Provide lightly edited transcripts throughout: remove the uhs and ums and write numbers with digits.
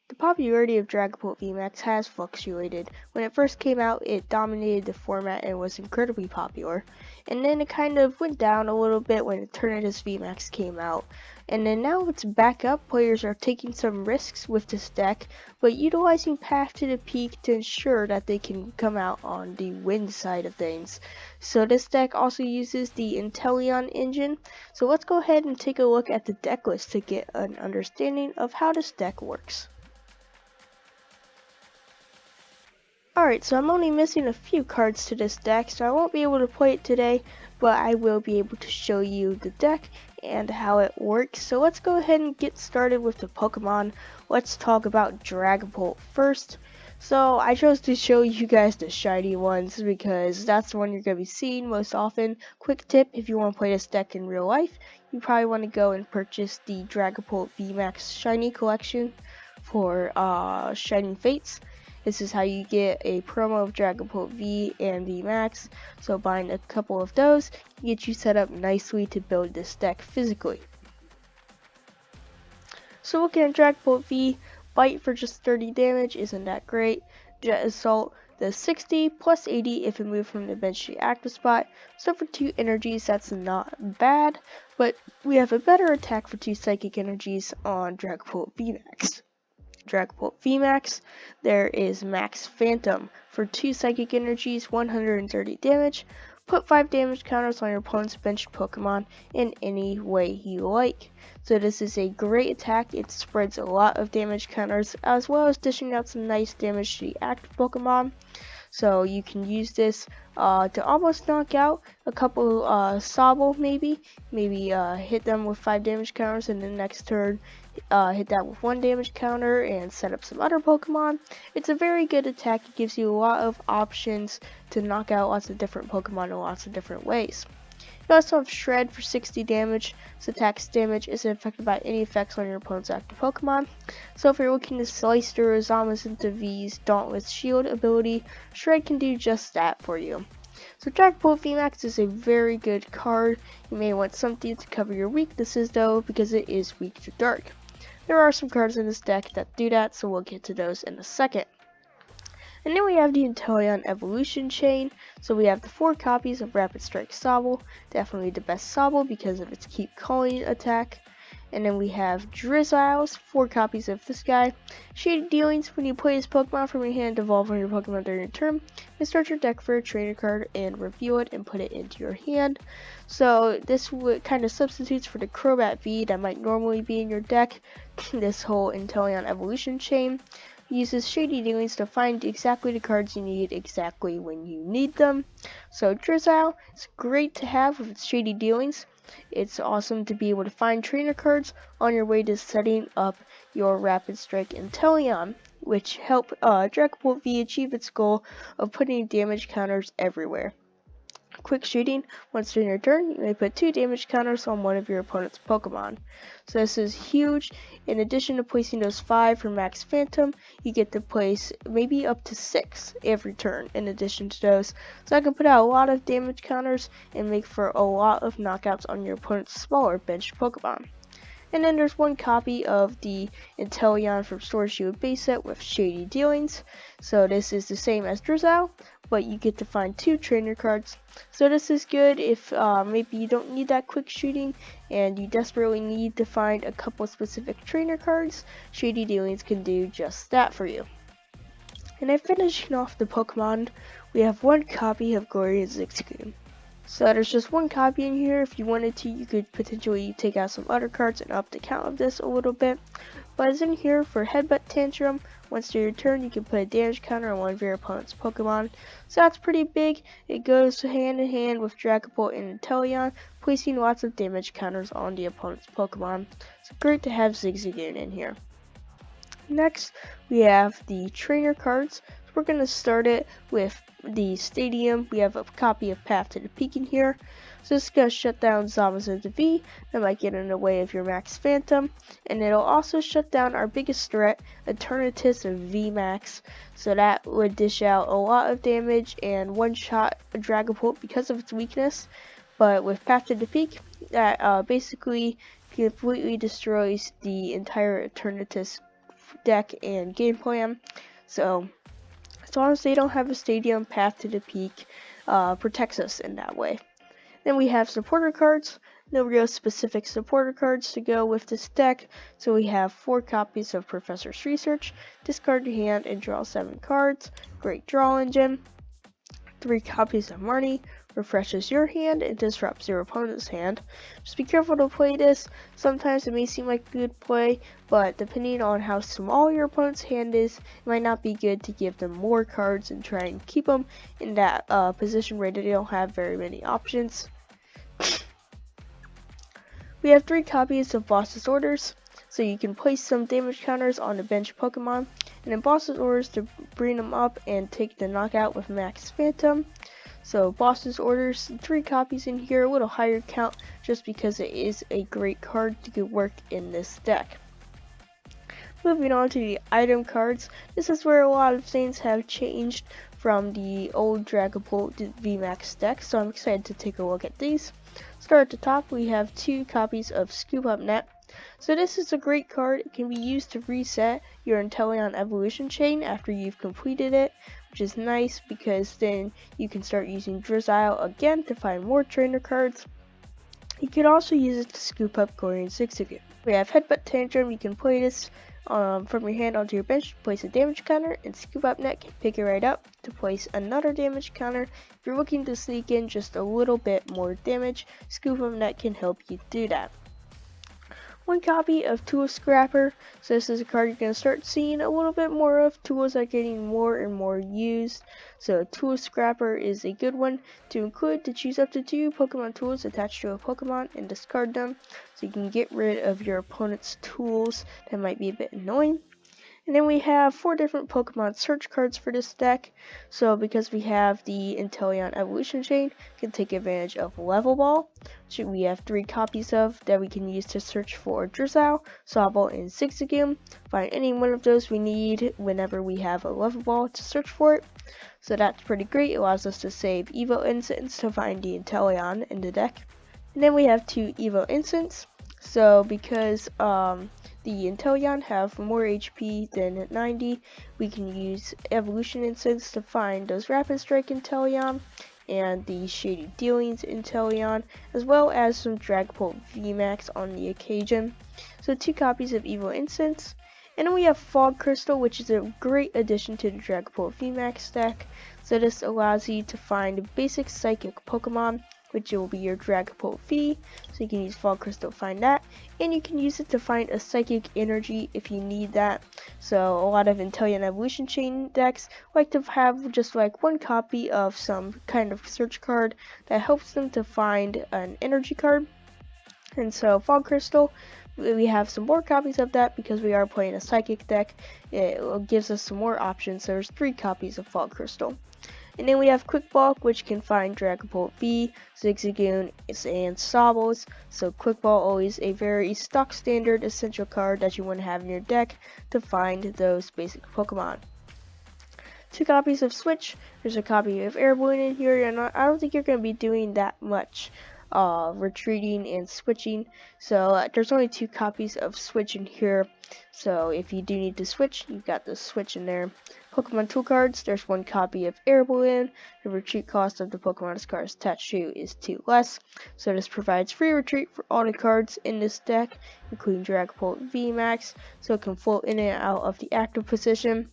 The popularity of Dragapult VMAX has fluctuated. When it first came out, it dominated the format and was incredibly popular. And then it kind of went down a little bit when Eternatus VMAX came out. And then now it's back up. Players are taking some risks with this deck, but utilizing Path to the Peak to ensure that they can come out on the win side of things. So this deck also uses the Inteleon engine. So let's go ahead and take a look at the deck list to get an understanding of how this deck works. Alright, so I'm only missing a few cards to this deck, so I won't be able to play it today, but I will be able to show you the deck and how it works. So let's go ahead and get started with the Pokemon. Let's talk about Dragapult first. So I chose to show you guys the shiny ones because that's the one you're going to be seeing most often. Quick tip, if you want to play this deck in real life, you probably want to go and purchase the Dragapult VMAX Shiny Collection for Shining Fates. This is how you get a promo of Dragapult V and V Max, so buying a couple of those can get you set up nicely to build this deck physically. So looking at Dragapult V, Bite for just 30 damage isn't that great. Jet Assault does 60 plus 80 if it moved from the bench to the active spot, so for 2 energies that's not bad, but we have a better attack for 2 psychic energies on Dragapult V Max. Dragapult VMAX, there is Max Phantom for 2 psychic energies, 130 damage. Put 5 damage counters on your opponent's benched Pokemon in any way you like. So this is a great attack. It spreads a lot of damage counters as well as dishing out some nice damage to the active Pokemon. So you can use this to almost knock out a couple Sobble maybe hit them with 5 damage counters, and then next turn hit that with 1 damage counter and set up some other Pokemon. It's a very good attack. It gives you a lot of options to knock out lots of different Pokemon in lots of different ways. You also have Shred for 60 damage. This attack's damage isn't affected by any effects on your opponent's active Pokemon. So if you're looking to slice through Zama's into V's Dauntless Shield ability, Shred can do just that for you. So Dragapult VMAX is a very good card. You may want something to cover your weaknesses though, because it is weak to Dark. There are some cards in this deck that do that, so we'll get to those in a second. And then we have the Inteleon Evolution Chain. So we have the 4 copies of Rapid Strike Sobble, definitely the best Sobble because of its Keep Calling attack. And then we have Drizzile's 4 copies of this guy. Shady Dealings, when you play this Pokemon from your hand, devolve on your Pokemon during your turn, and start your deck for a trainer card and review it and put it into your hand. So this kind of substitutes for the Crobat V that might normally be in your deck. This whole Inteleon Evolution Chain uses Shady Dealings to find exactly the cards you need exactly when you need them. So Drizzile is great to have with its Shady Dealings. It's awesome to be able to find trainer cards on your way to setting up your Rapid Strike Inteleon, which help Dragapult V achieve its goal of putting damage counters everywhere. Quick Shooting, once during your turn, you may put 2 damage counters on one of your opponent's Pokemon. So this is huge. In addition to placing those 5 for Max Phantom, you get to place maybe up to 6 every turn in addition to those. So I can put out a lot of damage counters and make for a lot of knockouts on your opponent's smaller benched Pokemon. And then there's 1 copy of the Inteleon from Sword Shield base set with Shady Dealings. So this is the same as Drizzile, but you get to find 2 trainer cards. So this is good if maybe you don't need that quick shooting and you desperately need to find a couple specific trainer cards. Shady Dealings can do just that for you. And then finishing off the Pokemon, we have 1 copy of Glorious Zigzagoon. So there's just 1 copy in here. If you wanted to, you could potentially take out some other cards and up the count of this a little bit. But it's in here for Headbutt Tantrum. Once during your turn, you can put a damage counter on one of your opponent's Pokemon. So that's pretty big. It goes hand in hand with Dragapult and Inteleon, placing lots of damage counters on the opponent's Pokemon. It's great to have Zigzagoon in here. Next, we have the trainer cards. So we're going to start it with the Stadium. We have a copy of Path to the Peak in here. So this is going to shut down Zamazenta V. That might get in the way of your Max Phantom. And it'll also shut down our biggest threat, Eternatus V Max. So that would dish out a lot of damage and one-shot a Dragapult because of its weakness. But with Path to the Peak, that basically completely destroys the entire Eternatus deck and game plan. So as long as they don't have a stadium, Path to the Peak protects us in that way. Then we have supporter cards. No real specific supporter cards to go with this deck, so we have 4 copies of Professor's Research. Discard your hand and draw 7 cards. Great draw engine. 3 copies of Marnie. Refreshes your hand and disrupts your opponent's hand. Just be careful to play this. Sometimes it may seem like a good play, but depending on how small your opponent's hand is, it might not be good to give them more cards and try and keep them in that position where they don't have very many options. We have 3 copies of Boss's Orders, so you can place some damage counters on the bench Pokemon, and in Boss's Orders to bring them up and take the knockout with Max Phantom. So Boss's Orders, 3 copies in here, a little higher count just because it is a great card to work in this deck. Moving on to the item cards, this is where a lot of things have changed from the old Dragapult VMAX deck, so I'm excited to take a look at these. Start at the top, we have 2 copies of Scoop Up Net. So this is a great card. It can be used to reset your Inteleon evolution chain after you've completed it, which is nice because then you can start using Drizzile again to find more trainer cards. You can also use it to scoop up Gorian Zigzagoon. We have Headbutt Tantrum. You can play this from your hand onto your bench, place a damage counter, and Scoop Up Net can pick it right up to place another damage counter. If you're looking to sneak in just a little bit more damage, Scoop Up Net can help you do that. 1 copy of Tool Scrapper. So this is a card you're going to start seeing a little bit more of. Tools are getting more and more used. So Tool Scrapper is a good one to include to choose up to 2 Pokemon tools attached to a Pokemon and discard them. So you can get rid of your opponent's tools that might be a bit annoying. And then we have 4 different Pokemon search cards for this deck. So because we have the Inteleon evolution chain, we can take advantage of Level Ball, which we have 3 copies of that we can use to search for Drizzile, Sobble, and Zigzagoon. Find any one of those we need whenever we have a Level Ball to search for it. So that's pretty great. It allows us to save Evo Instants to find the Inteleon in the deck. And then we have 2 Evo Instants. So because the Inteleon have more HP than 90, we can use Evolution Instants to find those Rapid Strike Inteleon and the Shady Dealings Inteleon, as well as some Dragapult VMAX on the occasion. So 2 copies of Evo Instants. And then we have Fog Crystal, which is a great addition to the Dragapult VMAX deck. So this allows you to find basic Psychic Pokemon, which will be your Dragapult V, so you can use Fog Crystal to find that, and you can use it to find a Psychic Energy if you need that. So a lot of Inteleon Evolution Chain decks like to have just like 1 copy of some kind of search card that helps them to find an energy card. And so Fog Crystal, we have some more copies of that because we are playing a Psychic deck. It gives us some more options. So there's 3 copies of Fog Crystal. And then we have Quick Ball, which can find Dragapult V, Zigzagoon, and Sobbles. So Quick Ball always a very stock standard essential card that you want to have in your deck to find those basic Pokemon. 2 copies of Switch. There's a copy of Air Balloon in here, and I don't think you're going to be doing that much retreating and switching. So there's only 2 copies of Switch in here. So if you do need to switch, you've got the Switch in there. Pokemon tool cards, there's 1 copy of Air Balloon. The retreat cost of the Pokemon cards attached to is 2 less. So this provides free retreat for all the cards in this deck, including Dragapult VMAX, so it can float in and out of the active position.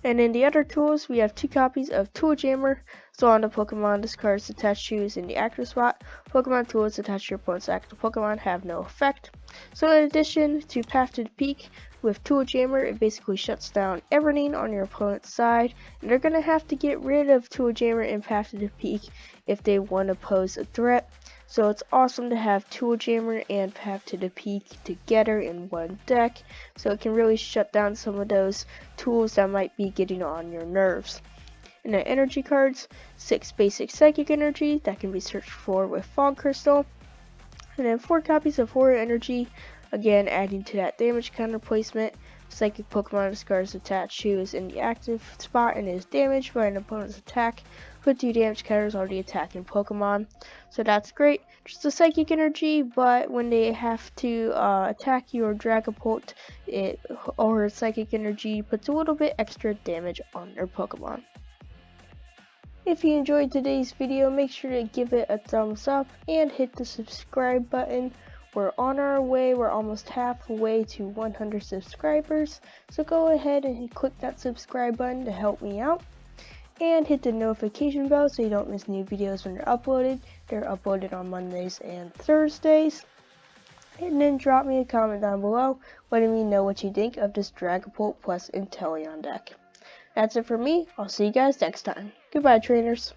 And in the other tools, we have 2 copies of Tool Jammer. So on the Pokemon this card is attached to is in the active spot. Pokemon tools attached to your opponent's active Pokemon have no effect. So in addition to Path to the Peak, with Tool Jammer, it basically shuts down everything on your opponent's side. And they're going to have to get rid of Tool Jammer and Path to the Peak if they want to pose a threat. So it's awesome to have Tool Jammer and Path to the Peak together in one deck, so it can really shut down some of those tools that might be getting on your nerves. And the energy cards, 6 basic Psychic Energy that can be searched for with Fog Crystal, and then 4 copies of Horror Energy, again adding to that damage counter placement. Psychic Pokemon discards attached to is in the active spot and is damaged by an opponent's attack. Put 2 damage counters on the attacking Pokemon. So that's great. Just a Psychic Energy, but when they have to attack you or Dragapult, or Psychic Energy puts a little bit extra damage on their Pokemon. If you enjoyed today's video, make sure to give it a thumbs up and hit the subscribe button. We're on our way, we're almost halfway to 100 subscribers, so go ahead and click that subscribe button to help me out. And hit the notification bell so you don't miss new videos when they're uploaded. They're uploaded on Mondays and Thursdays. And then drop me a comment down below letting me know what you think of this Dragapult plus Inteleon deck. That's it for me. I'll see you guys next time. Goodbye, trainers.